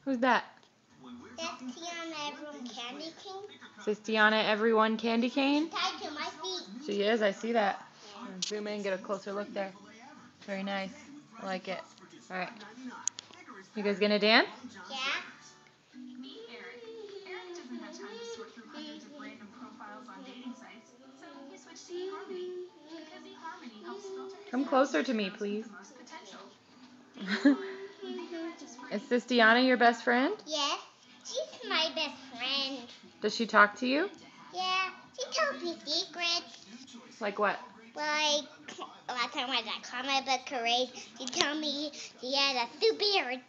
Who's that? That's Tiana Everyone Candy Cane. Is this Tiana Everyone Candy Cane? Tied to my feet. She is, I see that. Zoom in, get a closer look there. Very nice. I like it. Alright. You guys gonna dance? Yeah. Come closer to me, please. Is this Tiana your best friend? Yes. She's my best friend. Does she talk to you? Yeah. She tells me secrets. Like what? Like, last time I was at comic book parade, she told me she had a superhero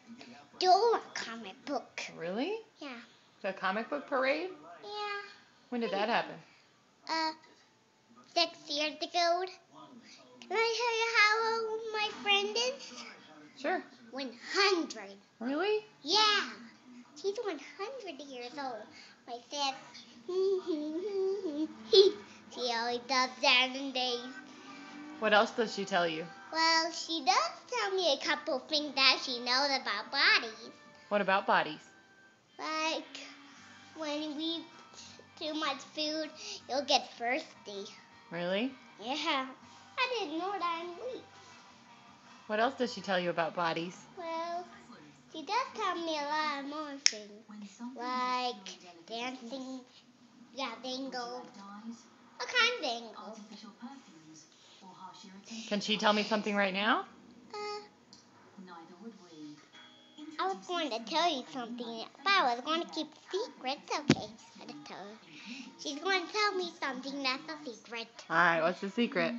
Dora comic book. Really? Yeah. The comic book parade? Yeah. When did that happen? 6 years ago. Can I tell you how old my friend is? Sure. 100. Really? Yeah. She's 100 years old. My sis. She always does that in days. What else does she tell you? Well, she does tell me a couple things that she knows about bodies. What about bodies? Like, when we eat too much food, you'll get thirsty. Really? Yeah. I didn't know that in weeks. What else does she tell you about bodies? Well, she does tell me a lot more things. Like dancing, angles. What kind of angles? Can she tell me something right now? I was going to tell you something, but I was going to keep secrets. Okay, I just tell her. She's going to tell me something that's a secret. Alright, what's the secret?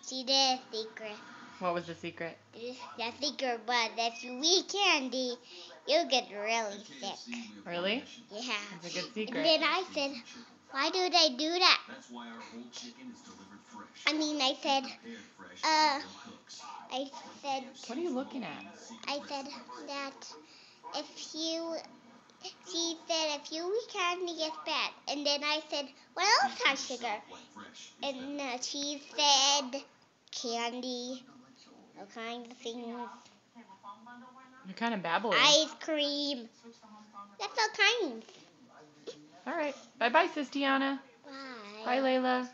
She did a secret. What was the secret? The secret was if you eat candy, you'll get really sick. Really? Yeah. That's a good secret. And then I said, why do they do that? I said, What are you looking at? I said that she said if you eat candy, it's bad. And then I said, what else has sugar? And she said, candy, all kinds of things. You're kind of babbling. Ice cream. That's all kinds. Alright. Bye-bye, Sis Tiana. Bye. Bye, Layla.